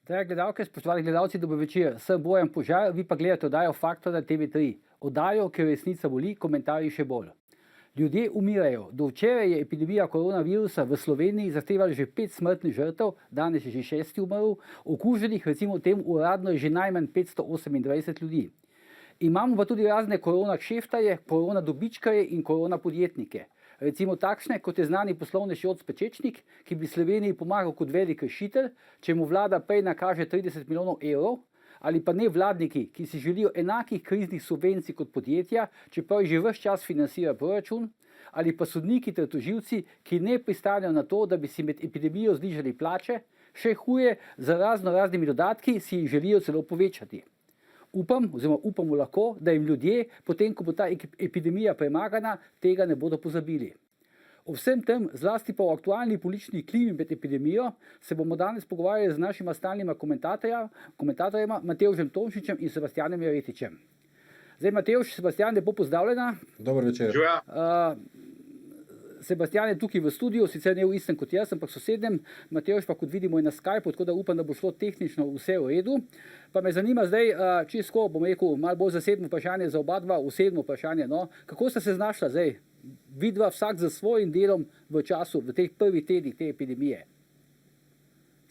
Drage gledalke, spoštovani gledalci, dober večer. Sem Bojan Požar, vi pa gledate oddajo Faktor na TV3. Oddajo, ker resnica boli, komentarji še bolj. Ljudje umirajo. Do včeraj je epidemija koronavirusa v Sloveniji zahtevala že 5 smrtnih žrtev, danes je že 6 umrl, okuženih recimo tem uradno je že najmanj 528 ljudi. Imamo pa tudi razne korona kšeftarje, korona dobičkarje in korona podjetnike. Recimo takšne, kot je znani poslovnež Joc Pečečnik, ki bi Sloveniji pomagal kot velik rešitelj, če mu vlada prej nakaže 30 milijonov evrov, ali pa nevladniki, ki si želijo enakih kriznih subvencij kot podjetja, čeprav že ves čas financira proračun, ali pa sodniki ter tožilci, ki ne pristanejo na to, da bi si med epidemijo znižali plače, še huje, z raznimi dodatki si jih želijo celo povečati. Upamo lahko, da jim ljudje, potem ko bo ta epidemija premagana, tega ne bodo pozabili. O vsem tem, zlasti pa o aktualni politični klimi med epidemijo, se bomo danes pogovarjali z našima stalnima komentatorjema Matevžem Tomšičem in Sebastianom Jeretičem. Zdaj, Matevž, Sebastian, lepo pozdravljena. Dober večer. Sebastian je tukaj v studiu, sicer ne v istem kot jaz, ampak sosednjem. Matevž pa, kot vidimo, je na Skypeu, tako da upam, da bo šlo tehnično vse v redu. Pa me zanima zdaj, čisto, bom rekel, malo bolj zasebno vprašanje za oba dva, osebno vprašanje. No? Kako sta se znašla zdaj? Vidva vsak za svojim delom v času, v teh prvih tednih te epidemije.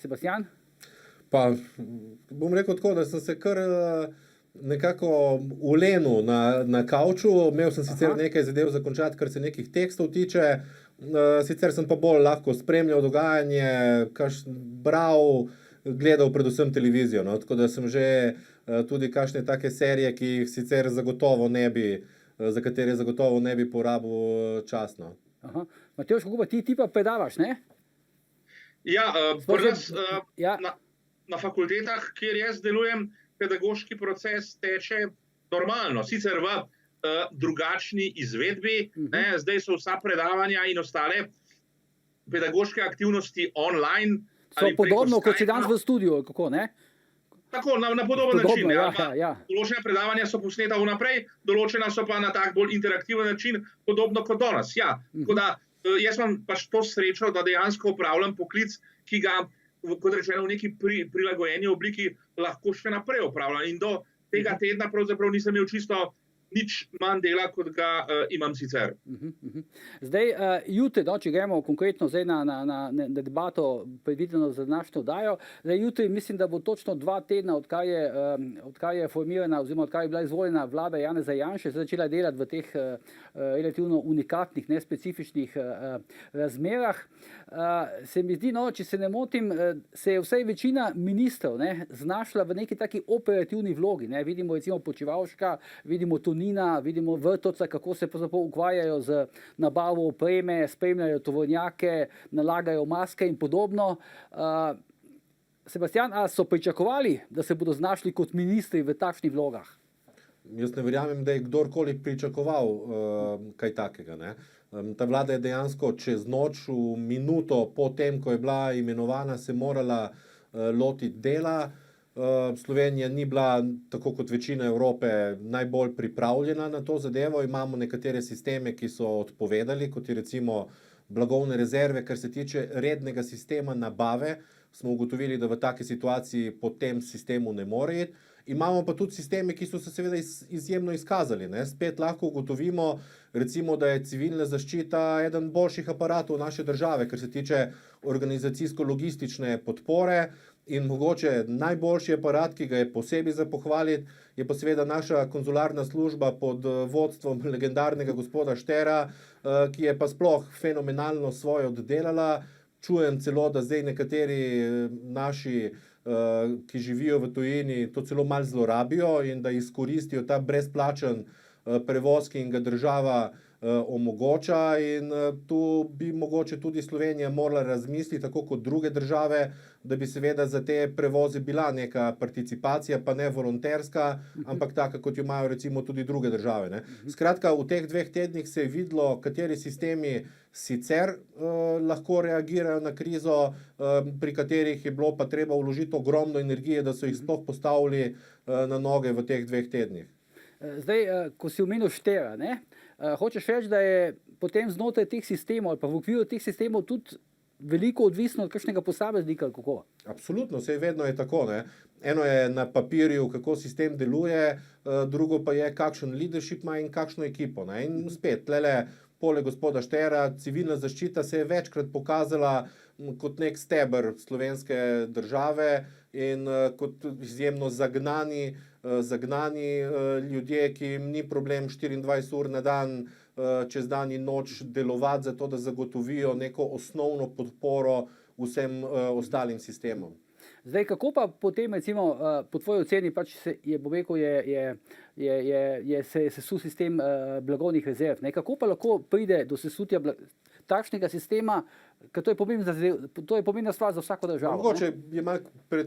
Sebastian? Pa bom rekel tako, da sem se kar nekako ulenil na kavču. Imel sem sicer nekaj zadev zakončati, kar se nekih tekstov tiče. Sicer sem pa bolj lahko spremljal dogajanje, bral, gledal predvsem televizijo. No? Tako da sem že tudi kakšne take serije, ki jih sicer za katere zagotovo ne bi porabil časno. Matevž, kako pa ti pa predavaš, ne? Ja, pri nas na fakultetah, kjer jaz delujem, pedagoški proces teče normalno, sicer v drugačni izvedbi. Zdaj so vsa predavanja in ostale pedagoške aktivnosti online. So podobno, kot si danes v studiu, kako ne? Tako, na podoben način. Ja. Določena predavanja so posneta vnaprej, določena so pa na tak bolj interaktiven način, podobno kot danes. Ja. Tako da jaz imam pač to srečo, da dejansko opravljam poklic, ki ga, kot rečeno, v neki prilagojeni obliki lahko še naprej opravljam. In do tega tedna pravzaprav nisem imel čisto nič manj dela, kot ga imam sicer. Zdaj, jutri, če gremo konkretno zdaj na debato predvideno za današnjo oddajo, zdaj jutri mislim, da bo točno 2 tedna, odkar je formirana oziroma odkar je bila izvoljena vlada Janeza Janše, začela delati v teh relativno unikatnih, nespecifičnih razmerah. Se mi zdi, če se ne motim, se je vsaj večina ministrov znašla v neki taki operativni vlogi. Vidimo recimo Počivalška, vidimo Tonina, vidimo Vrtovca, kako se ukvarjajo z nabavo opreme, spremljajo tovornjake, nalagajo maske in podobno. Sebastian, a so pričakovali, da se bodo znašli kot ministri v takšnih vlogah? Jaz ne verjamem, da je kdorkoli pričakoval kaj takega. Ne? Ta vlada je dejansko čez noč, v minuto po tem, ko je bila imenovana, se morala lotiti dela. Slovenija ni bila, tako kot večina Evrope, najbolj pripravljena na to zadevo. Imamo nekatere sisteme, ki so odpovedali, kot je recimo blagovne rezerve. Kar se tiče rednega sistema nabave, smo ugotovili, da v taki situaciji po tem sistemu ne more iti. Imamo pa tudi sisteme, ki so se seveda izjemno izkazali. Spet lahko ugotovimo, recimo, da je civilna zaščita eden boljših aparatov naše države, kar se tiče organizacijsko-logistične podpore. In mogoče najboljši aparat, ki ga je posebej za pohvaliti, je pa seveda naša konzularna služba pod vodstvom legendarnega gospoda Štera, ki je pa sploh fenomenalno svoje oddelala. Čujem celo, da zdaj nekateri naši, ki živijo v tujini, to celo malo zlorabijo in da izkoristijo ta brezplačen prevoz, ki jim ga država omogoča. In tu bi mogoče tudi Slovenija morala razmisliti, tako kot druge države, da bi seveda za te prevoze bila neka participacija, pa ne volonterska, ampak taka, kot jo imajo recimo tudi druge države. Skratka, v teh 2 tednih se je videlo, kateri sistemi sicer lahko reagirajo na krizo, pri katerih je bilo pa treba vložiti ogromno energije, da so jih sploh postavili na noge v teh 2 tednih. Zdaj, ko si omenil Štera, hočeš reči, da je potem znotraj teh sistemov ali pa v okviru teh sistemov tudi veliko odvisno od kakšnega posameznika, kako? Absolutno, vse vedno je tako. Ne? Eno je na papirju, kako sistem deluje, drugo pa je, kakšen leadership ima in kakšno ekipo. Ne? In spet, tlele, poleg gospoda Štera, civilna zaščita se je večkrat pokazala kot nek steber slovenske države in kot izjemno zagnani ljudje, ki jim ni problem 24 ur na dan, čez dan in noč delovati za to, da zagotovijo neko osnovno podporo vsem ostalim sistemom. Zdaj, kako pa potem, recimo, po tvoji oceni, pač je, bom rekel, se sesul sistem blagovnih rezerv, ne? Kako pa lahko pride do sesutja takšnega sistema, ker to je pomembna stvar za vsako državo. Mogoče je malo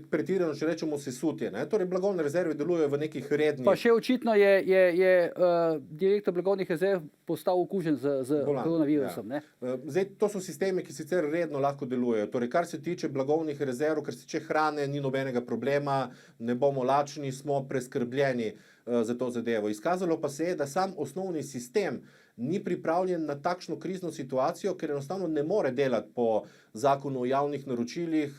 pretirano, če rečemo sesutje. Ne? Torej, blagovne rezerve delujejo v nekih rednih... Pa še očitno je direktor blagovnih rezerv postal okužen z koronavirusom. Ja. Zdaj, to so sistemi, ki sicer redno lahko delujejo. Torej, kar se tiče blagovnih rezerv, kar se tiče hrane, ni nobenega problema, ne bomo lačni, smo preskrbljeni za to zadevo. Izkazalo pa se je, da sam osnovni sistem ni pripravljen na takšno krizno situacijo, ker enostavno ne more delati po zakonu o javnih naročilih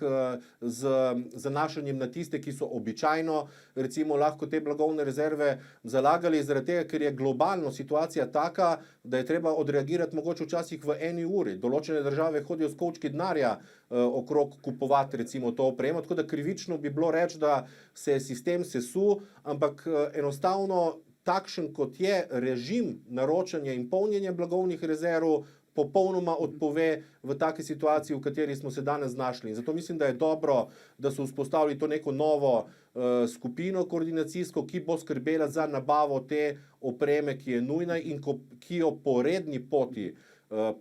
z zanašanjem na tiste, ki so običajno recimo lahko te blagovne rezerve zalagali, zaradi tega, ker je globalno situacija taka, da je treba odreagirati mogoče včasih v eni uri. Določene države hodijo s kovčki denarja okrog kupovati recimo to opremo, tako da krivično bi bilo reči, da se je sistem sesul, ampak enostavno takšen, kot je režim naročanja in polnjenja blagovnih rezerv, popolnoma odpove v taki situaciji, v kateri smo se danes znašli. In zato mislim, da je dobro, da so vzpostavili to neko novo skupino koordinacijsko, ki bo skrbela za nabavo te opreme, ki je nujna in ki jo po redni poti,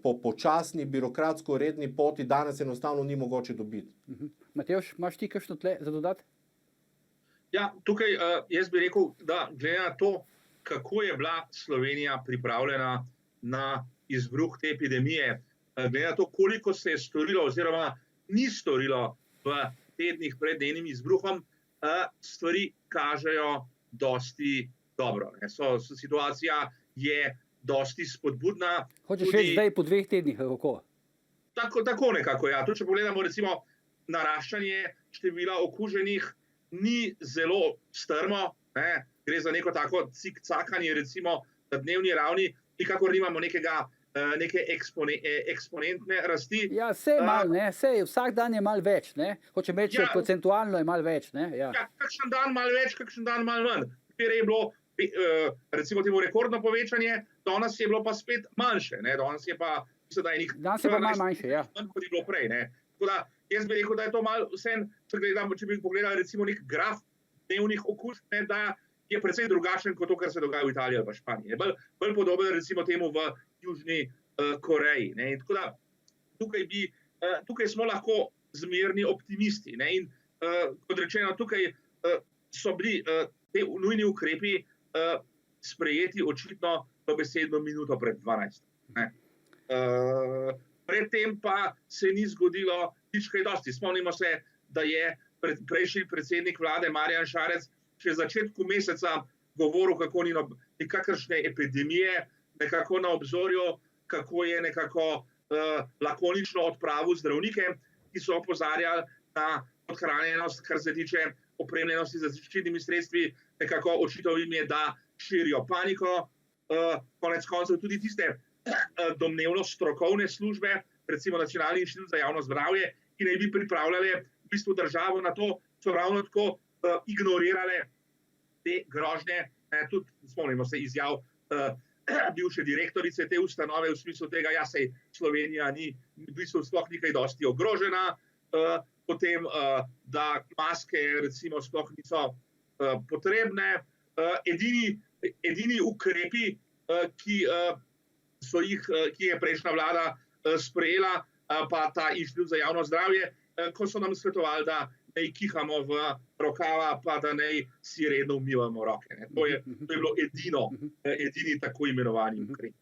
po počasni, birokratsko redni poti danes enostavno ni mogoče dobiti. Matevž, imaš ti kakšno tle za dodati? Ja, tukaj jaz bi rekel, da glede na to, kako je bila Slovenija pripravljena na izbruh te epidemije, glede na to, koliko se je storilo oziroma ni storilo v tednih pred njenim izbruhom, stvari kažejo dosti dobro. Situacija je dosti spodbudna. Hočeš reči zdaj po 2 tednih, kako? Tako nekako, ja. Tudi če pogledamo recimo naraščanje števila okuženih, ni zelo strmo, ne? Gre za neko tako cikcakanje recimo na dnevni ravni, nikakor nimamo neke eksponentne rasti. Ja, sej malo, ne, sej vsak dan je malo več, ne, hočem reči, procentualno je malo več, ne, ja. Ja, kakšen dan malo več, kakšen dan malo manj. Včeraj je bilo, recimo temu rekordno povečanje, danes je bilo pa spet manjše, ne, danes je pa, danes je pa malo manjše, ja. Manj, kot je bilo prej, ne. Tako da, jaz bi rekel, da je to malo vsem, če bi pogledali recimo nek graf dnevnih okužb, ne, da je precej drugačen kot to, kar se dogaja v Italiji ali pa Španiji. Bolj podoben recimo temu v Južni Koreji. Ne. In tako da, tukaj smo lahko zmerni optimisti. Ne. In kot rečeno, tukaj so bili te nujni ukrepi sprejeti očitno dobesedno minuto pred 12. Ne. Predtem pa se ni zgodilo nič kaj dosti. Spomnimo se, da je prejšnji predsednik vlade Marjan Šarec še v začetku meseca govoril, kako ni nikakršne epidemije, nekako na obzorju, kako je nekako lakonično odpravil zdravnike, ki so opozarjali na podhranjenost, kar se tiče opremljenosti z zaščitnimi sredstvi, nekako očital jim je, da širijo paniko. Konec koncev tudi tiste domnevno strokovne službe, recimo Nacionalni inštitut za javno zdravje, ki naj bi pripravljale v bistvu državo na to, so ravno tako ignorirale te grožnje. Tudi spomnimo se izjav bivše direktorice te ustanove v smislu tega, ja, sej Slovenija ni v bistvu sploh nekaj dosti ogrožena, potem, da maske recimo sploh niso potrebne. Edini ukrepi, ki je prejšnja vlada sprejela, pa ta inštitut za javno zdravje, ko so nam svetovali, da naj kihamo v rokava, pa da naj si redno umivamo roke. Ne. To je bilo edini tako imenovani ukrep.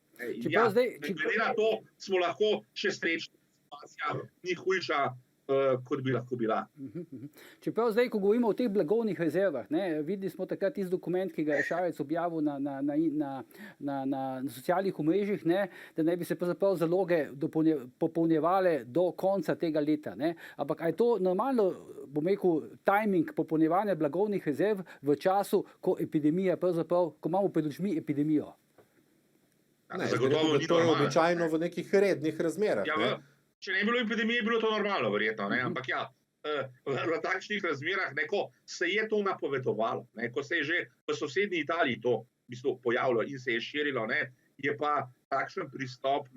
Glede na to smo lahko še srečni, situacija ni hujša kot bi lahko bila. Čeprav zdaj, ko govorimo o teh blagovnih rezervah, videli smo takrat tisti dokument, ki ga je Šarec objavil na socialnih omrežjih, da naj bi se pravzaprav zaloge popolnjevale do konca tega leta. Ampak a je to normalno, bom rekel, timing popolnjevanja blagovnih rezerv v času, ko epidemija pravzaprav, ko imamo pred očmi epidemijo? Zagotovo ni To je normalno. običajno v nekih rednih razmerah. Ja, če ne bi bilo epidemije, bi bilo to normalno, verjetno. Ampak ja, v takšnih razmerah ko se je to napovedovalo, ko se je že v sosednji Italiji to v bistvu pojavilo in se je širilo, je pa takšen pristop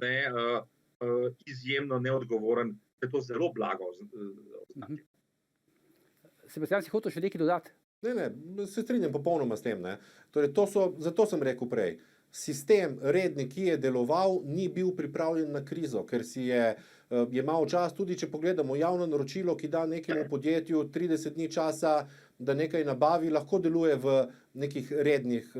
izjemno neodgovoren, da je to zelo blago označeno. Sebastian, si hotel še nekaj dodati? Ne, se strinjam popolnoma s tem. Torej, zato sem rekel prej. Sistem redni, ki je deloval, ni bil pripravljen na krizo, ker si je jemal čas, tudi če pogledamo javno naročilo, ki da nekemu podjetju 30 dni časa, da nekaj nabavi, lahko deluje v nekih rednih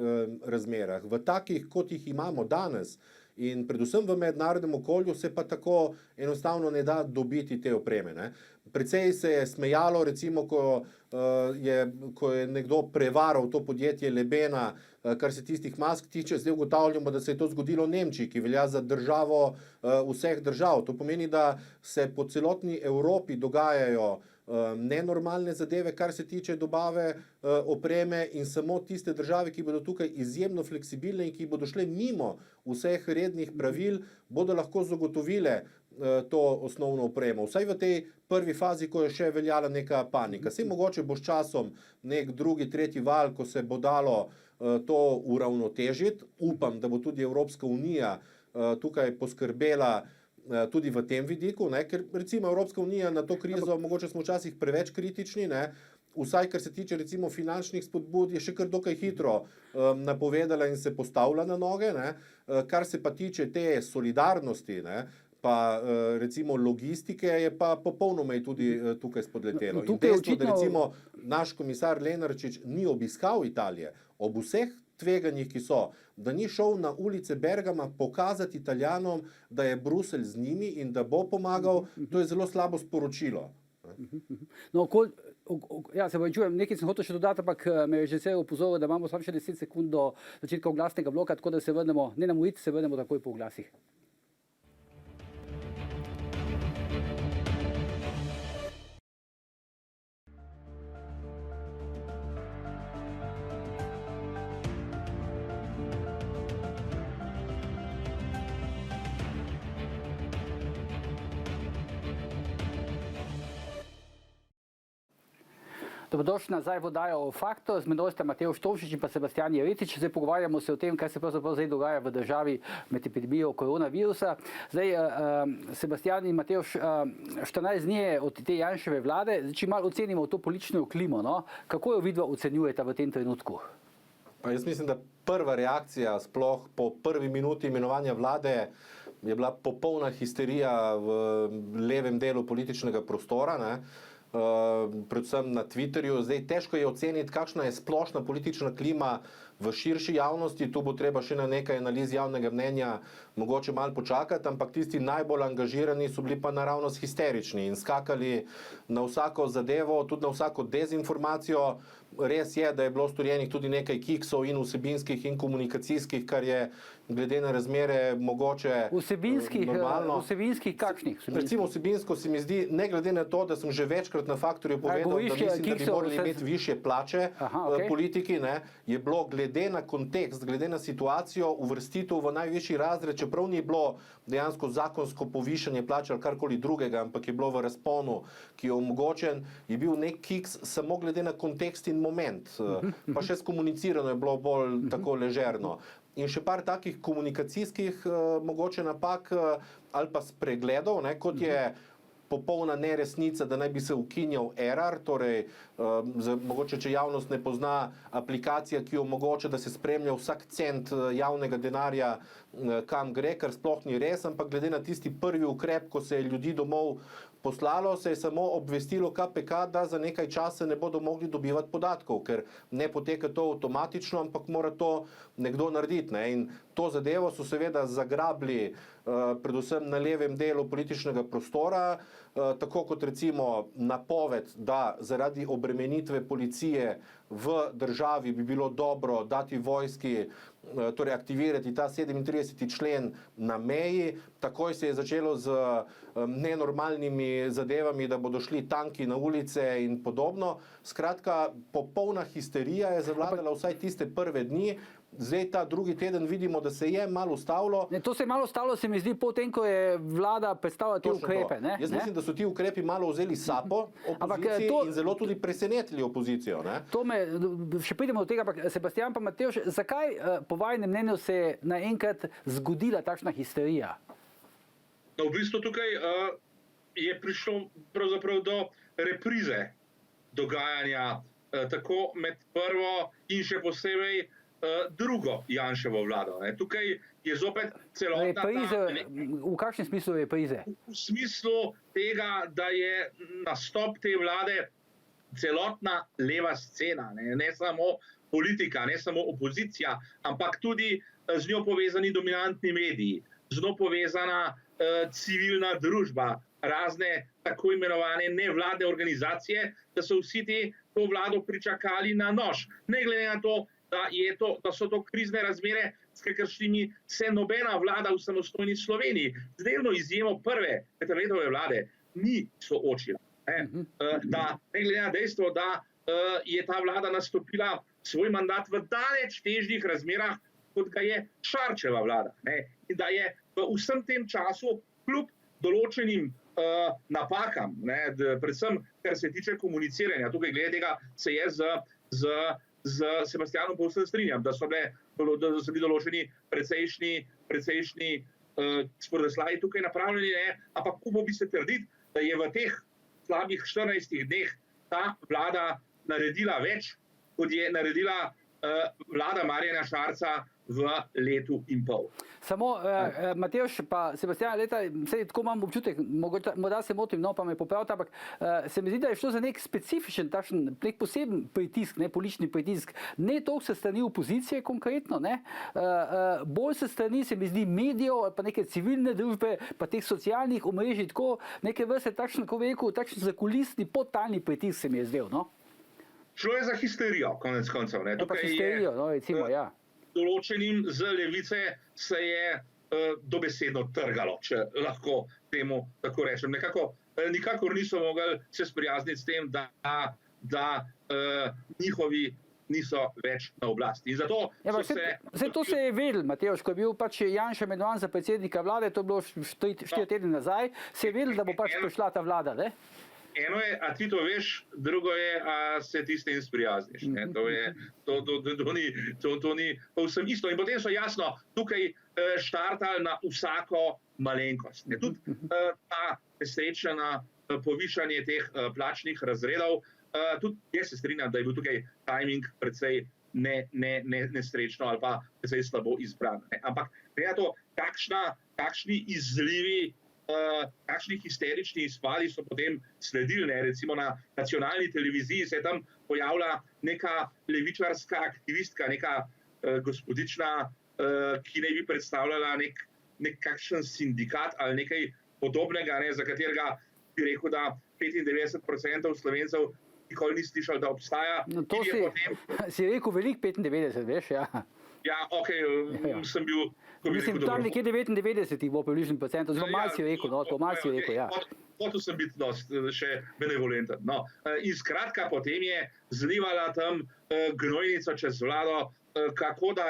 razmerah. V takih, kot jih imamo danes in predvsem v mednarodnem okolju, se pa tako enostavno ne da dobiti te opreme. Precej se je smejalo, recimo, ko je nekdo prevaral to podjetje Lebena, kar se tistih mask tiče. Zdaj ugotavljamo, da se je to zgodilo v Nemčiji, ki velja za državo vseh držav. To pomeni, da se po celotni Evropi dogajajo nenormalne zadeve, kar se tiče dobave opreme, in samo tiste države, ki bodo tukaj izjemno fleksibilne in ki bodo šle mimo vseh rednih pravil, bodo lahko zagotovile to osnovno opremo. Vsaj v tej prvi fazi, ko je še veljala neka panika. Saj mogoče bo s časom nek drugi, tretji val, ko se bo dalo to uravnotežiti. Upam, da bo tudi Evropska unija tukaj poskrbela tudi v tem vidiku, ker recimo Evropska unija na to krizo, mogoče smo včasih preveč kritični, vsaj kar se tiče recimo finančnih spodbud, je še kar dokaj hitro napovedala in se postavila na noge. Kar se pa tiče te solidarnosti, pa recimo logistike, je pa popolnoma tudi tukaj spodletelo. In dejstvo, da recimo naš komisar Lenarčič ni obiskal Italije, ob vseh tveganjih, ki so, da ni šel na ulice Bergama pokazati Italijanom, da je Bruselj z njimi in da bo pomagal, to je zelo slabo sporočilo. No, ja, se povečujem, nekaj sem hotel še dodati, ampak me je že vse opozoril, da imamo samo še 10 sekund do začetka oglasnega bloka, tako da se vrnemo, ne na ulici, se vrnemo takoj po oglasih. Dobrodošli nazaj v oddajo Faktor, z menoj sta Matevž Tomšič in pa Sebastian Jeretič. Zdaj pogovarjamo se o tem, kaj se pravzaprav zdaj dogaja v državi med epidemijo koronavirusa. Zdaj, Sebastian in Matevž, 14 dni je od te Janševe vlade, če malo ocenimo to politično klimo, kako jo vidva ocenjujeta v tem trenutku? Pa jaz mislim, da prva reakcija sploh po prvi minuti imenovanja vlade je bila popolna histerija v levem delu političnega prostora, predvsem na Twitterju. Zdaj težko je oceniti, kakšna je splošna politična klima v širši javnosti. Tu bo treba še na nekaj analiz javnega mnenja mogoče malo počakati, ampak tisti najbolj angažirani so bili pa naravnost histerični in skakali na vsako zadevo, tudi na vsako dezinformacijo. Res je, da je bilo storjenih tudi nekaj kiksov in vsebinskih in komunikacijskih, kar je glede na razmere mogoče normalno. Vsebinskih kakšnih? Recimo vsebinsko se mi zdi, ne glede na to, da sem že večkrat na Faktorju povedal, da mislim, da bi morali imeti višje plače politiki, je bilo glede na kontekst, glede na situacijo uvrstitev v najvišji razred, čeprav ni bilo dejansko zakonsko povišanje plače ali karkoli drugega, ampak je bilo v razponu, ki je omogočen, je bil nek kiks samo glede na kontekst in moment. Pa še skomunicirano je bilo bolj tako ležerno. In še par takih komunikacijskih mogoče napak ali pa spregledov, kot je popolna neresnica, da naj bi se ukinjal Erar, torej mogoče, če javnost ne pozna, aplikacija, ki omogoča, da se spremlja vsak cent javnega denarja, kam gre, kar sploh ni res, ampak glede na tisti prvi ukrep, ko se je ljudi domov Poslalo se je samo obvestilo KPK, da za nekaj časa ne bodo mogli dobivati podatkov, ker ne poteka to avtomatično, ampak mora to nekdo narediti. Ne? In to zadevo so seveda zagrabili predvsem na levem delu političnega prostora, tako kot recimo napoved, da zaradi obremenitve policije v državi bi bilo dobro dati vojski, torej aktivirati ta 37. člen na meji. Takoj se je začelo z nenormalnimi zadevami, da bodo šli tanki na ulice in podobno. Skratka, popolna histerija je zavladala vsaj tiste prve dni. Zdaj ta drugi teden vidimo, da se je malo ustavilo. To se je malo ustavilo, se mi zdi, potem, ko je vlada predstavila te ukrepe. Jaz mislim, da so ti ukrepi malo vzeli sapo opoziciji in zelo tudi presenetili opozicijo. Ne? To me, še pridemo do tega, ampak Sebastian pa Matevž, zakaj po vajnem mnenju se je naenkrat zgodila takšna histerija? No, v bistvu tukaj je prišlo pravzaprav do reprize dogajanja tako med prvo in še posebej drugo Janševo vlado. Ne. Tukaj je zopet celotna v kakšnem smislu reprize? V smislu tega, da je nastop te vlade celotna leva scena, ne samo politika, ne samo opozicija, ampak tudi z njo povezani dominantni mediji, z njo povezana civilna družba, razne tako imenovane nevladne organizacije, da so vsi to vlado pričakali na nož. Ne glede na to, da so to krizne razmere, s kakršnimi se nobena vlada v samostojni Sloveniji, z delno izjemo prve Peterletove vlade, ni soočila. Da, ne glede na dejstvo, da je ta vlada nastopila svoj mandat v daleč težjih razmerah, kot ga je Šarčeva vlada. In da je v vsem tem času, kljub določenim napakam, predvsem kar se tiče komuniciranja, tukaj glede tega se je z Sebastianom povsem strinjam, da so bili določeni precejšnji spodrsljaji tukaj napravljeni, ampak upal bi se trditi, da je v teh slabih 14 dneh ta vlada naredila več, kot je naredila vlada Marjana Šarca v letu in pol. Samo, Matevž pa Sebastian, tako imam občutek, morda se motim, no pa me popravite, ampak se mi zdi, da je šlo za nek specifičen, nek poseben pritisk, politični pritisk, ne toliko se strani opozicije konkretno, bolj se strani, se mi zdi, medijev, pa neke civilne družbe, pa teh socialnih omrežij, tako neke vrste takšen, kako bi rekel, takšen zakulisni, podtalni pritisk se mi je zdel, no? Šlo je za histerijo, konec koncev. Pa histerijo, no, recimo, ja. Določenim z levice se je dobesedno trgalo, če lahko temu tako rečem. Nikakor niso mogli se sprijazniti s tem, da njihovi niso več na oblasti. In zato to se je vedel, Matevž, ko je bil Janša imenovan za predsednika vlade, to je bilo 4 tedne nazaj, se je vedel, da bo prišla ta vlada, ne? Eno je, a ti to veš, drugo je, a se ti s tem sprijazniš. To ni povsem isto. In potem so jasno tukaj štartali na vsako malenkost. Tudi ta nesrečna povišanje teh plačnih razredov, tudi jaz se strinjam, da je bil tukaj timing precej nesrečno ali pa precej slabo izbran. Ampak glede na to, kakšni izlivi, kakšni histerični izpadi so potem sledili. Recimo na nacionalni televiziji se je tam pojavila neka levičarska aktivistka, neka gospodična, ki naj bi predstavljala nekakšen sindikat ali nekaj podobnega, za katerega bi rekel, da 95% Slovencev nikoli ni slišal, da obstaja. No, to si rekel velik 95, veš, ja. Ja, sem bil... Mislim, tam nekje 99 bo približno procentov, zelo malo si rekel, ja. Hotel sem biti še benevolenten. In skratka, potem je zlivala tam gnojnico čez vlado, kako da,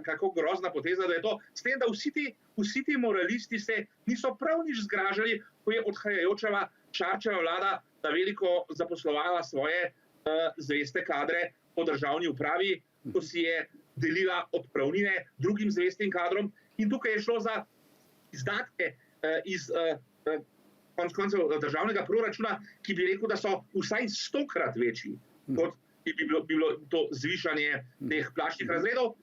kako grozna poteza, da je to, s tem, da vsi ti moralisti se niso prav nič zgražali, ko je odhajajočeva Šarčeva vlada na veliko zaposlovala svoje zveste kadre po državni upravi, ko si je delila odpravnine drugim zvestim kadrom, in tukaj je šlo za izdatke iz koncev državnega proračuna, ki bi rekel, da so vsaj 100-krat večji, kot bi bilo to zvišanje teh plačnih razredov.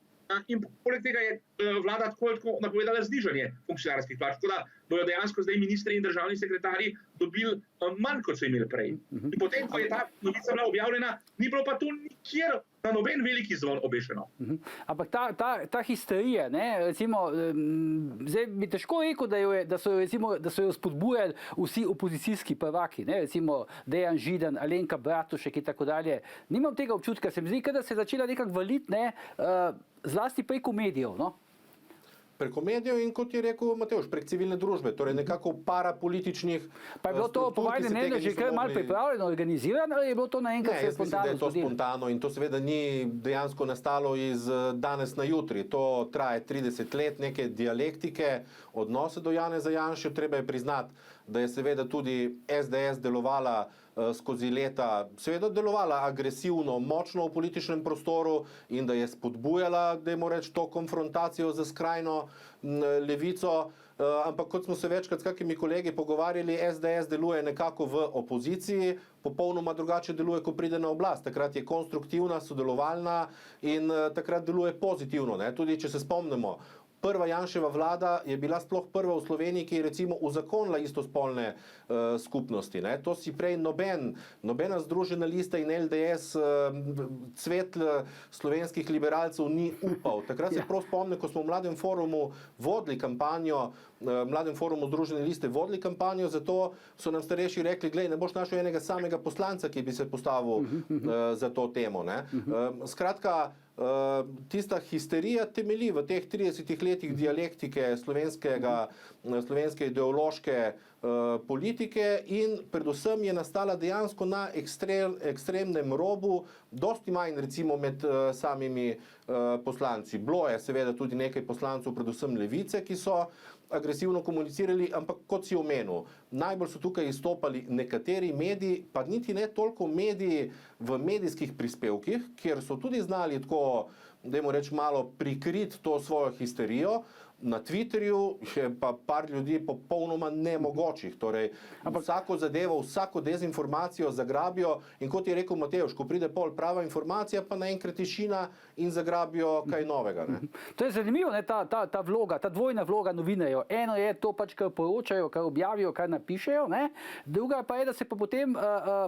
In poleg tega je vlada tako napovedala znižanje funkcionarskih plač. Tako da bojo dejansko zdaj ministri in državni sekretarji dobili manj, kot so imeli prej. In potem, ko je ta novica bila objavljena, ni bilo pa to nikjer na noben veliki zvon obešeno. Ampak ta histerija, ne, recimo, zdaj bi težko rekel, da so jo spodbujali vsi opozicijski prvaki, ne, recimo Dejan Židan, Alenka Bratušek in tako dalje. Nimam tega občutka, se mi zdi, da se je začela nekako valiti, ne, zlasti preko medijev, no? Preko medijev in, kot je rekel Matevž, prek civilne družbe, torej nekako parapolitičnih. Pa je bilo to po vajnem mnenju že kar malo pripravljeno, organizirano, ali je bilo to naenkrat se spontano? Ne, jaz mislim, da je to spontano in to seveda ni dejansko nastalo iz danes na jutri. To traje 30 let neke dialektike, odnose do Janeza Janše. Treba je priznati, da je seveda tudi SDS delovala skozi leta, seveda delovala agresivno, močno v političnem prostoru in da je spodbujala, dajmo reči, to konfrontacijo z skrajno levico. Ampak kot smo se večkrat s kakimi kolegi pogovarjali, SDS deluje nekako v opoziciji, popolnoma drugače deluje, ko pride na oblast. Takrat je konstruktivna, sodelovalna in takrat deluje pozitivno, ne? Tudi če se spomnimo, prva Janševa vlada je bila sploh prva v Sloveniji, ki je recimo uzakonila istospolne skupnosti. Ne? To si prej nobena združena lista in LDS, cvet slovenskih liberalcev ni upal. Takrat se prav spomnim, ko smo v Mladem forumu vodili kampanjo, Mladem forumu Združene liste vodili kampanjo, zato so nam starejši rekli, glej, ne boš našel enega samega poslanca, ki bi se postavil za to temo. Ne? Skratka, tista histerija temelji v teh 30 letih dialektike slovenske ideološke politike in predvsem je nastala dejansko na ekstremnem robu, dosti manj recimo med samimi poslanci. Bilo je seveda tudi nekaj poslancev, predvsem levice, ki so agresivno komunicirali, ampak kot si omenil, najbolj so tukaj izstopali nekateri mediji, pa niti ne toliko mediji v medijskih prispevkih, kjer so tudi znali tako, dajmo reči, malo prikriti to svojo histerijo. Na Twitterju je pa par ljudi popolnoma nemogočih. Torej, vsako zadevo, vsako dezinformacijo zagrabijo in kot je rekel Matevž, ko pride pol prava informacija, pa naenkrat tišina in zagrabijo kaj novega. Ne? To je zanimivo, ne, ta vloga, ta dvojna vloga novinarjev. Eno je to pač, kar poročajo, kar objavijo, kar napišejo, ne? Druga pa je, da se pa potem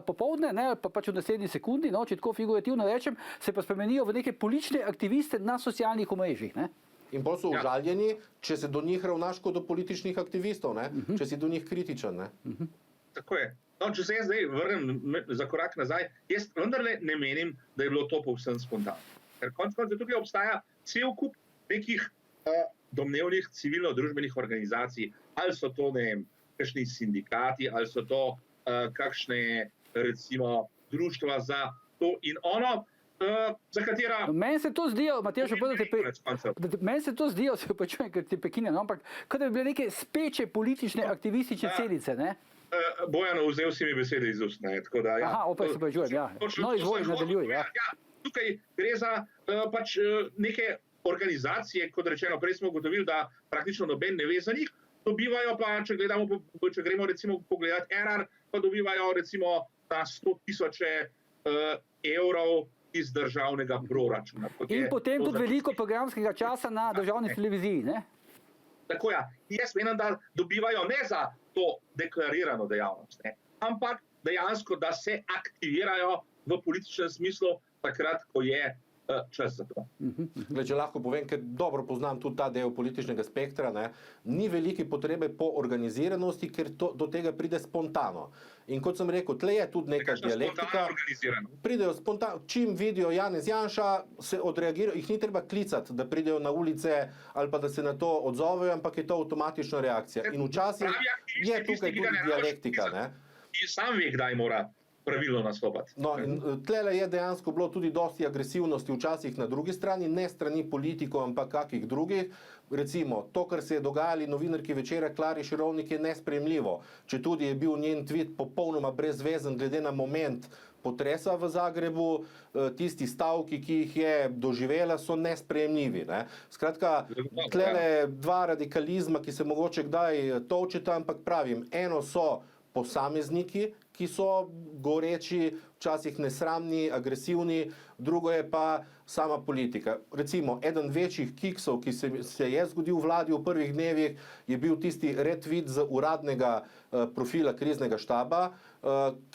popoldne, ne, pa pač v naslednji sekundi, no, če tako figurativno rečem, se pa spremenijo v neke politične aktiviste na socialnih omrežjih. Ne? In pa so užaljeni, če se do njih ravnaš kot do političnih aktivistov, ne? Če si do njih kritičen. Ne? Tako je. No, če se jaz zdaj vrnem za korak nazaj, jaz vendarle ne menim, da je bilo to povsem spontano. Ker konec koncev tukaj obstaja cel kup nekih domnevnih civilno-družbenih organizacij, ali so to, ne vem, kakšni sindikati, ali so to kakšne, recimo, društva za to in ono, za katera... Meni se to zdijo, Matevž, meni se to zdijo, se počujem, ker ti prekinem, ampak kot da bi bile neke speče politične aktivistične celice, ne? Bojan, vzel si mi besede iz ust, ne? Tako da, ja. Aha, opet se počujem, ja. No, izvoli, nadaljuj, ja. Tukaj gre za pač neke organizacije, kot rečeno, prej smo ugotovili, da praktično noben ne ve za njih, dobivajo pa, če gremo recimo pogledati Erar, pa dobivajo recimo na 100.000 evrov iz državnega proračuna. In potem tudi veliko programskega časa na državni televiziji, ne? Tako ja. Jaz menim, da dobivajo ne za to deklarirano dejavnost, ne? Ampak dejansko, da se aktivirajo v političnem smislu takrat, ko je čas za to. Gled, če lahko povem, ker dobro poznam tudi ta del političnega spektra, ne, ni velike potrebe po organiziranosti, ker do tega pride spontano. In kot sem rekel, tle je tudi neka dialektika. Pridejo spontano, čim vidijo Janez Janša, se odreagirajo, jih ni treba klicati, da pridejo na ulice ali pa da se na to odzovejo, ampak je to avtomatična reakcija. In včasih je tukaj tudi dialektika. Ne. In sam ve, kdaj mora pravilno nastopati. No, in tlele je dejansko bilo tudi dosti agresivnosti včasih na drugi strani, ne strani politikov, ampak kakih drugih. Recimo, to, kar se je dogajali novinarki Večera Klari Širovnik, je nesprejemljivo. Če tudi je bil njen tweet popolnoma brezvezen glede na moment potresa v Zagrebu, tisti stavki, ki jih je doživela, so nesprejemljivi. Ne? Skratka, tlele dva radikalizma, ki se mogoče kdaj tolčeta, ampak pravim, eno so posamezniki, ki so goreči, včasih nesramni, agresivni, drugo je pa sama politika. Recimo, eden večjih kiksov, ki se je zgodil v vladi v prvih dnevih, je bil tisti retweet z uradnega profila kriznega štaba,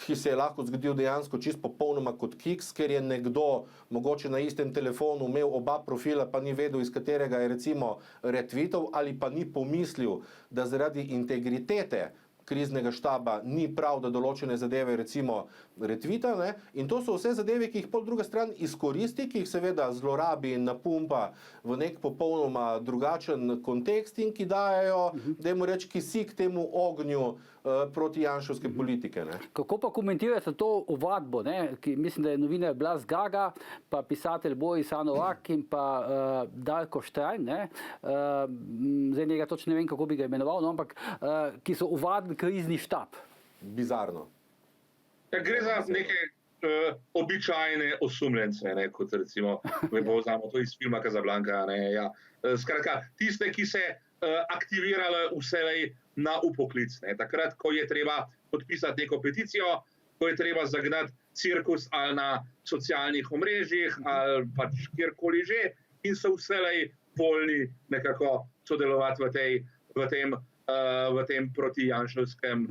ki se je lahko zgodil dejansko čisto popolnoma kot kiks, ker je nekdo mogoče na istem telefonu imel oba profila, pa ni vedel, iz katerega je recimo retweetov, ali pa ni pomislil, da zaradi integritete kriznega štaba ni prav, da določene zadeve recimo retvita, ne? In to so vse zadeve, ki jih pol druga stran izkoristi, ki jih seveda zlorabi in napumpa v nek popolnoma drugačen kontekst in ki dajejo, dajmo reči, kisik temu ognju proti janševske politike. Ne? Kako pa komentirate to ovadbo, ne? Ki mislim, da je novinar Blas Gaga, pa pisatelj Boris Anovak in pa Darko Štrajn, ne? Zdaj njega točno ne vem, kako bi ga imenoval, no, ampak ki so ovadili krizni štab. Bizarno. Ja, gre za neke običajne osumljence, ne, kot recimo, poznamo to iz filma Casablanca. Ne, ja. Skratka, tiste, ki se aktivirale vselej na upoklic. Ne. Takrat, ko je treba podpisati neko peticijo, ko je treba zagnati cirkus ali na socialnih omrežjih ali pač kjerkoli že in so vselej voljni nekako sodelovati v tem protijanševskem,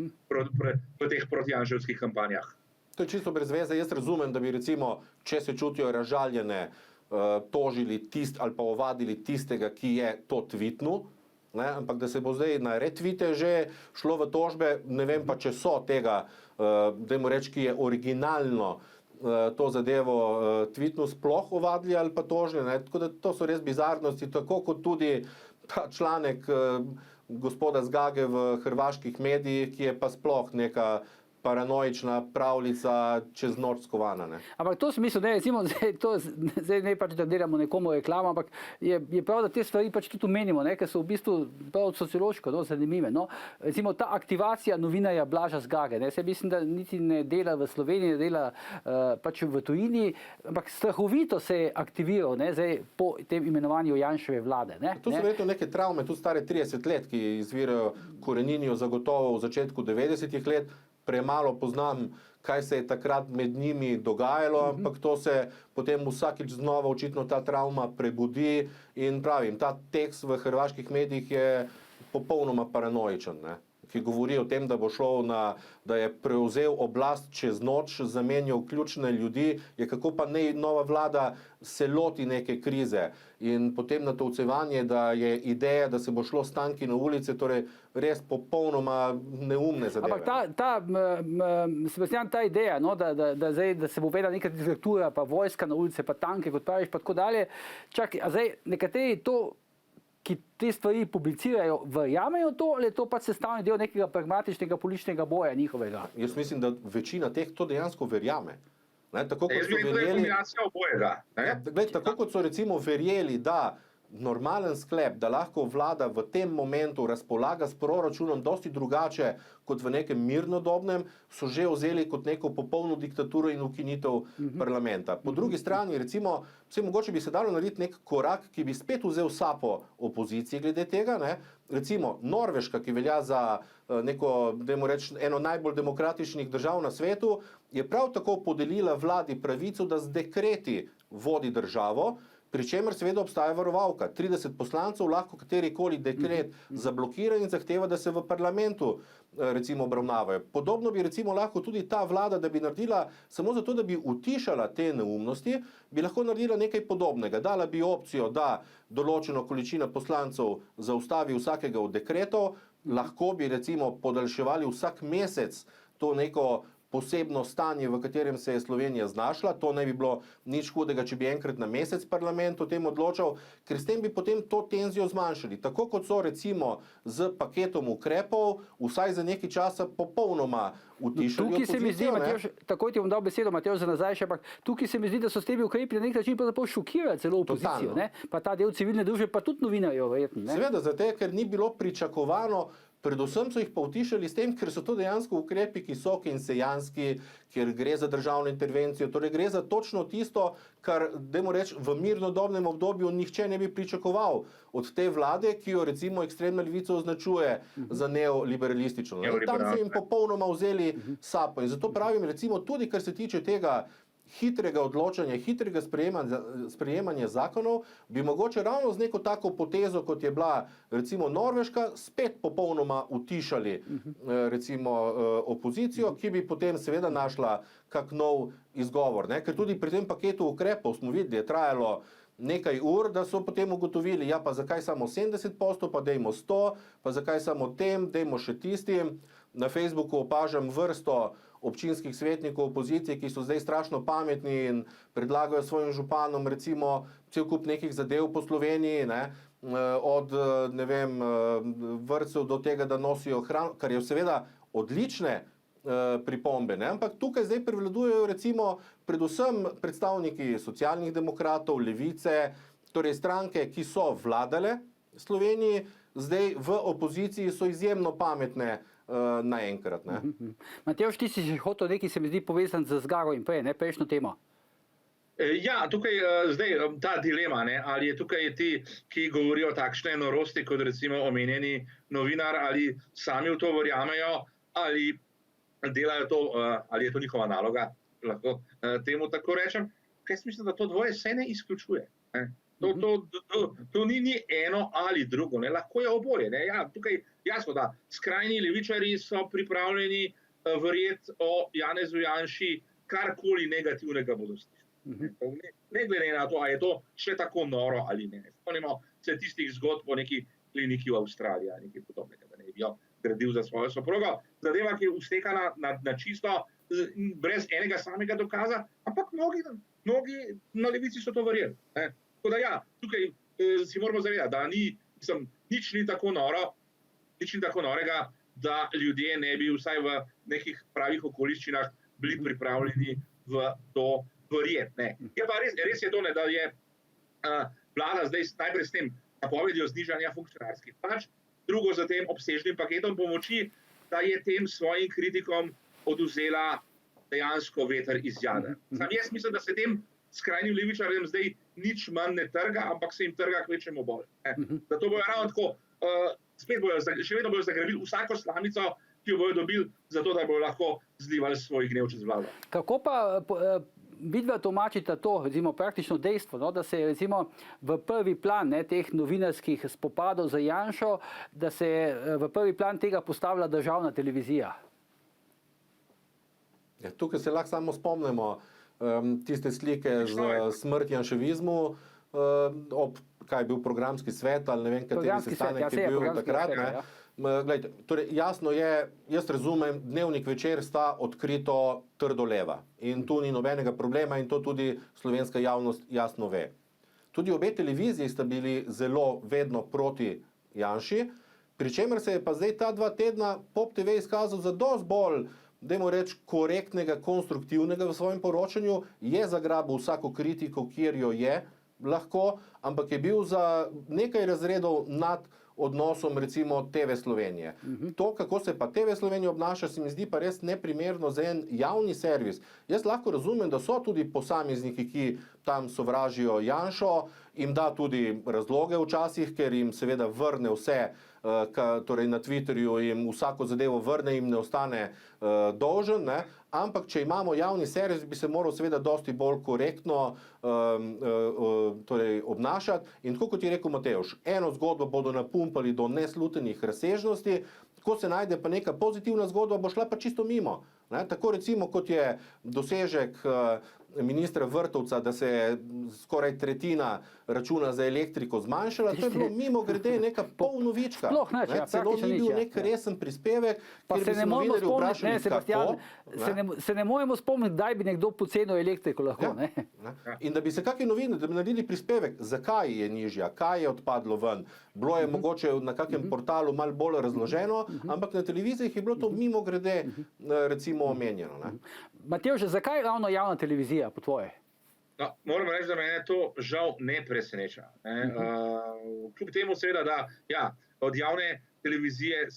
v teh protijanševskih kampanjah. To je čisto brez veze. Jaz razumem, da bi recimo, če se čutijo razžaljene, tožili ali pa ovadili tistega, ki je to tweetnul, ne? Ampak da se bo zdaj na retvite že šlo v tožbe, ne vem pa, če so tega, dajmo reči, ki je originalno to zadevo tweetnul, sploh ovadili ali pa tožili. Ne? Tako da to so res bizarnosti, tako kot tudi ta članek gospoda Zgage v hrvaških medijih, ki je pa sploh neka paranoična pravljica čez noč skovana. Ne? Ampak to smisel, ne, recimo, zdaj ne pač, da delamo nekomu reklamo, ampak je prav, da te stvari pač tudi omenimo, ne, ker so v bistvu prav sociološko zanimive. No. Recimo ta aktivacija novinarja Blaža Zgage, ne, se mislim, da niti ne dela v Sloveniji, ne dela pač v tujini, ampak strahovito se je aktiviral, ne, zdaj po tem imenovanju Janševe vlade. Ne, to so verjetno neke travme, tudi stare 30 let, ki izvirajo, koreninijo zagotovo v začetku 90-ih let. Premalo poznam, kaj se je takrat med njimi dogajalo, ampak to se potem vsakič znova očitno ta travma prebudi in pravim, ta tekst v hrvaških medijih je popolnoma paranoičen, ne? Ki govori o tem, da bo šel da je prevzel oblast čez noč, zamenjal ključne ljudi, je kako pa ne nova vlada se loti neke krize in potem natolcevanje, da je ideja, da se bo šlo s tanki na ulice, torej res popolnoma neumne zadeve. Ampak Sebastian, ta ideja, no, da se bo vedela neka diktatura, pa vojska na ulice, pa tanke, kot praviš, pa tako dalje. Čakaj, a zdaj nekateri to, ki te stvari publicirajo, verjamejo to, ali je to pač sestavni del nekega pragmatičnega političnega boja njihovega? Jaz mislim, da večina teh to dejansko verjame. Ne, tako kot Jaz so mislim, da je verjeli, kombinacija obojega. tako kot so recimo verjeli, da normalen sklep, da lahko vlada v tem momentu razpolaga s proračunom dosti drugače kot v nekem mirnodobnem, so že vzeli kot neko popolno diktaturo in ukinitev parlamenta. Po drugi strani, recimo, mogoče bi se dalo narediti nek korak, ki bi spet vzel sapo opoziciji glede tega, ne? Recimo Norveška, ki velja za neko, dajmo reči, eno najbolj demokratičnih držav na svetu, je prav tako podelila vladi pravico, da z dekreti vodi državo, pri čemer seveda obstaja varovalka. 30 poslancev lahko katerikoli dekret zablokira in zahteva, da se v parlamentu recimo obravnavajo. Podobno bi recimo lahko tudi ta vlada, da bi naredila samo zato, da bi utišala te neumnosti, bi lahko naredila nekaj podobnega. Dala bi opcijo, da določeno količino poslancev zaustavi vsakega od dekretov, lahko bi recimo podaljševali vsak mesec to neko posebno stanje, v katerem se je Slovenija znašla. To ne bi bilo nič hudega, če bi enkrat na mesec parlament o tem odločal, ker s tem bi potem to tenzijo zmanjšali. Tako kot so recimo z paketom ukrepov vsaj za nekaj časa popolnoma utišali tukaj opozicijo. Se mi zdi, Matevž, takoj ti bom dal besedo, Matevž, za nazaj še, ampak tukaj se mi zdi, da so s temi ukrepi na nek način pravzaprav šokirali celo opozicijo. Ne? Pa ta del civilne družbe, pa tudi novinarjev, verjetno. Seveda, zato ker ni bilo pričakovano Predvsem so jih pa utišali s tem, ker so to dejansko ukrepi, ki so keynesijanski, kjer gre za državno intervencijo, torej gre za točno tisto, kar, dajmo reči, v mirnodobnem obdobju nihče ne bi pričakoval od te vlade, ki jo recimo ekstremna levica označuje za neoliberalistično. Tam so jim popolnoma vzeli sapo. In zato pravim, recimo tudi, kar se tiče tega hitrega odločanja, hitrega sprejemanja zakonov, bi mogoče ravno z neko tako potezo, kot je bila recimo Norveška, spet popolnoma utišali recimo opozicijo, ki bi potem seveda našla kak nov izgovor. Ne? Ker tudi pri tem paketu ukrepov smo videli, je trajalo nekaj ur, da so potem ugotovili, ja pa zakaj samo 70%, pa dejmo 100, pa zakaj samo tem, dejmo še tistim. Na Facebooku opažam vrsto občinskih svetnikov opozicije, ki so zdaj strašno pametni in predlagajo svojim županom recimo cel kup nekih zadev po Sloveniji, ne? Od ne vem, vrtcev do tega, da nosijo hrano, kar je seveda odlične pripombe, ne? Ampak tukaj zdaj prevladujejo recimo predvsem predstavniki socialnih demokratov, levice, torej stranke, ki so vladale Sloveniji, zdaj v opoziciji so izjemno pametne naenkrat. Matevž, ti si že hotel nekaj, se mi zdi povezan z Zgaro in prej, ne, prejšnjo temo. Ja, tukaj zdaj ta dilema, ne, ali je tukaj ti, ki govorijo takšne norosti, kot recimo omenjeni novinar, ali sami v to verjamejo, ali delajo to, ali je to njihova naloga, lahko temu tako rečem. Jaz mislim, da to dvoje se ne izključuje. To ni eno ali drugo, ne? Lahko je oboje. Ne? Ja, tukaj jasno, da skrajni levičarji so pripravljeni verjeti o Janezu Janši karkoli negativnega bodo slišali. Ne glede na to, ali je to še tako noro ali ne. Spomnimo se tistih zgodb o neki kliniki v Avstraliji ali nekaj podobnega, da ne bi jo gradil za svojo soprogo. Zadeva, ki je ustekana na čisto, brez enega samega dokaza, ampak mnogi na levici so to verjeli. Tako da ja, tukaj si moramo zavedati, da nič ni tako noro, nič ni tako norega, da ljudje ne bi vsaj v nekih pravih okoliščinah bili pripravljeni v to verjeti. Je pa res je to, da je vlada zdaj najprej s tem napovedjo znižanja funkcionarskih plač, drugo za tem obsežnim paketom pomoči, da je tem svojim kritikom odvzela dejansko veter iz jader. Jaz mislim, da se tem skrajnim levičarjem zdaj nič manj ne trga, ampak se jim trga kvečemo bolj. Zato bojo ravno tako, še vedno bojo zagrabili vsako slamico, ki jo bojo dobili, zato da bojo lahko zlivali svoj gnev čez vlado. Kako pa vidva tolmačita to, recimo, praktično dejstvo, no, da se je recimo v prvi plan teh novinarskih spopadov za Janšo, da se je v prvi plan tega postavila državna televizija? Ja, tukaj se lahko samo spomnimo tiste slike z smrt janševizmu, kaj je bil programski svet ali ne vem, kateri sestanek je bil takrat. Glejte, torej jasno je, jaz razumem, Dnevnik, Večer sta odkrito trdo leva in tu ni nobenega problema in to tudi slovenska javnost jasno ve. Tudi obe televiziji sta bili zelo vedno proti Janši, pri čemer se je pa zdaj ta 2 tedna Pop TV izkazal za dosti bolj, dajmo reči, korektnega, konstruktivnega v svojem poročanju, je zagrabil vsako kritiko, kjer jo je lahko, ampak je bil za nekaj razredov nad odnosom recimo TV Slovenije. To, kako se pa TV Slovenija obnaša, se mi zdi pa res neprimerno za en javni servis. Jaz lahko razumem, da so tudi posamezniki, ki tam sovražijo Janšo, jim da tudi razloge včasih, ker jim seveda vrne vse, torej na Twitterju jim vsako zadevo vrne, jim ne ostane dolžen, ne? Ampak če imamo javni servis, bi se moral seveda dosti bolj korektno torej obnašati. In tako kot je rekel Matevž, eno zgodbo bodo napumpali do neslutenih razsežnosti, ko se najde pa neka pozitivna zgodba, bo šla pa čisto mimo. Tako recimo, kot je dosežek ministra Vrtovca, da se je skoraj tretjina računa za elektriko zmanjšala, to je bilo mimo grede neka polnovička. Celo ni bil nek resen prispevek, kjer bi se novinarji vprašali, kako. Se ne moremo spomniti, kdaj bi nekdo pocenil elektriko lahko. In da bi se kakšni novinarji, da bi naredili prispevek, zakaj je nižja, kaj je odpadlo ven. Bilo je mogoče na kakem portalu malo bolj razloženo, ampak na televizijah je bilo to mimo grede recimo omenjeno. Matevž, zakaj ravno javna televizija po tvoje? No, moram reči, da mene to žal ne preseneča. Kljub temu seveda, da ja, od javne televizije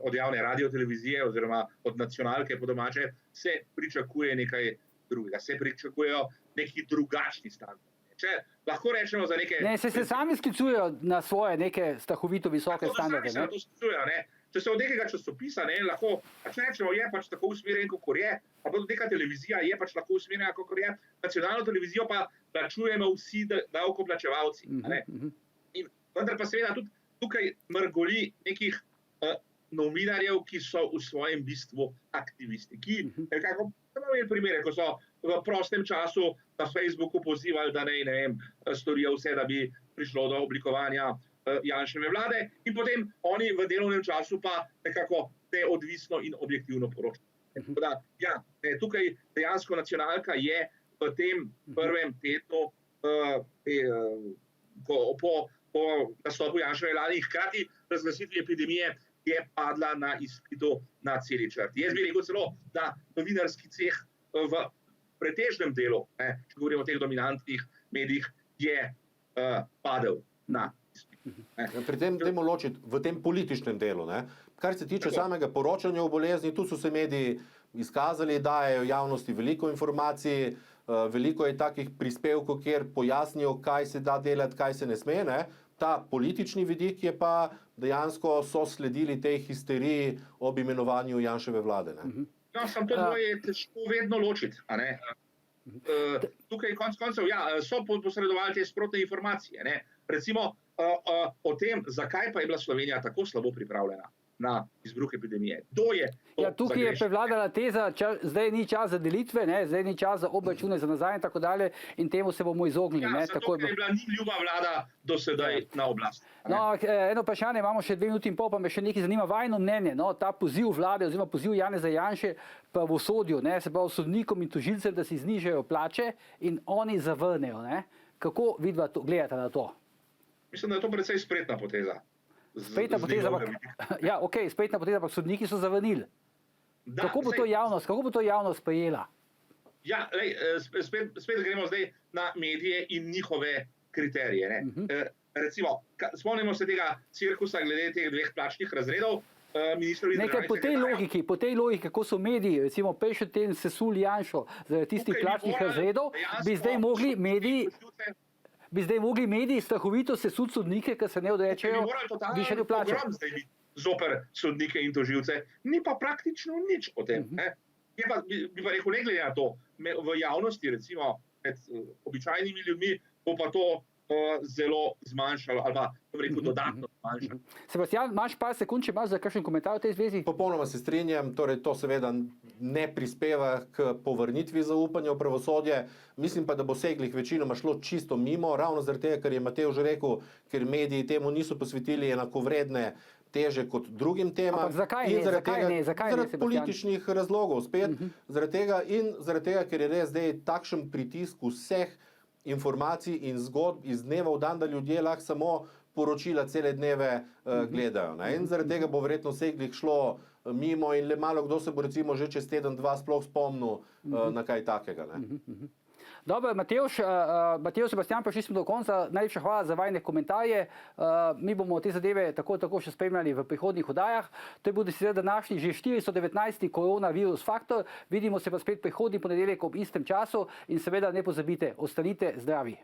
od javne radiotelevizije oziroma od nacionalke po domače se pričakuje nekaj drugega, se pričakujejo neki drugačni standardi. Če lahko rečemo za neke... Ne, se sami sklicujejo na svoje neke strahovito visoke standarde. Sami se na to sklicujejo, ne. Če se od nekega časopisa, ne, lahko rečemo, je pač tako usmerjen, kakor je, pa tudi neka televizija je pač lahko usmerjena, kakor je, nacionalno televizijo pa plačujemo vsi davkoplačevalci. In vendar pa seveda tudi tukaj mrgoli nekih novinarjev, ki so v svojem bistvu aktivisti, ki nekako smo imeli primere, ko so v prostem času na Facebooku pozivali, da ne vem, storijo vse, da bi prišlo do oblikovanja Janševe vlade in potem oni v delovnem času pa nekako neodvisno in objektivno poročajo. Ja, tukaj dejansko nacionalka je v tem prvem tednu po nastopu Janševe vlade in hkrati razglasitvi epidemije je padla na izpitu na celi črti. Jaz bi rekel celo, da novinarski ceh v pretežnem delu, če govorimo o teh dominantnih medijih, je padel na izpitu. Pri tem dajmo ločiti v tem političnem delu. Kar se tiče samega poročanja o bolezni, tu so se mediji izkazali, dajejo javnosti veliko informacij, veliko je takih prispevkov, kjer pojasnijo, kaj se da delati, kaj se ne sme. Ta politični vidik je pa dejansko so sledili tej histeriji ob imenovanju Janševe vlade. No, samo to je težko vedno ločiti. Tukaj konec koncev so posredovali te sprotne informacije. Recimo o tem, zakaj pa je bila Slovenija tako slabo pripravljena na izbruh epidemije. Tukaj je prevladala teza, zdaj ni čas za delitve, zdaj ni čas za obračune za nazaj in tako dalje in temu se bomo izognili. Zato, ker je bila ni ljuba vlada do sedaj na oblasti. Eno vprašanje, imamo še 2 minuti in pol, pa me še nekaj zanima vajno mnenje. Ta poziv vlade oziroma poziv Janeza Janše pravosodju, se pravi sodnikom in tožilcem, da si znižajo plače in oni zavrnejo. Kako vidva gledate na to? Mislim, da je to precej spretna poteza. Spretna poteza, ampak sodniki so zavrnili. Kako bo to javnost sprejela? Ja, spet gremo zdaj na medije in njihove kriterije. Recimo, spomnimo se tega cirkusa glede teh 2 plačnih razredov. Po tej logiki, kako so mediji, recimo prejšnji teden sesuli Janšo zaradi tistih plačnih razredov, bi zdaj mogli mediji strahovito sesut sodnike, ker se ne odrečejo višjega plača. Zoper sodnike in tožilce. Ni pa praktično nič o tem. Bi pa rekel, ne glede na to, v javnosti, recimo med običajnimi ljudmi, bo pa to zelo zmanjšalo, ali pa dodatno zmanjšalo. Sebastian, imaš par sekund, če imaš za kakšen komentar v tej zvezi? Popolnoma se strinjam, torej to seveda ne prispeva k povrnitvi zaupanja v pravosodje. Mislim pa, da bo Seglih večinoma šlo čisto mimo, ravno zaradi tega, ker je Matevž rekel, ker mediji temu niso posvetili enakovredne teže kot drugim temam. Zakaj ne? Zaradi političnih razlogov spet, zaradi tega, ker je res zdaj takšen pritisk vseh informacij in zgodb iz dneva v dan, da ljudje lahko samo poročila cele dneve gledajo. In zaradi tega bo verjetno Seglih šlo mimo in le malo kdo se bo recimo že čez teden, 2 sploh spomnil na kaj takega. Dobro, Matevž, Sebastian, prišli smo do konca. Najlepša hvala za vajne komentarje. Mi bomo te zadeve tako še spremljali v prihodnjih oddajah. To je bil sicer današnji že 419. koronavirus faktor. Vidimo se pa spet prihodnji ponedeljek ob istem času in seveda ne pozabite, ostanite zdravi.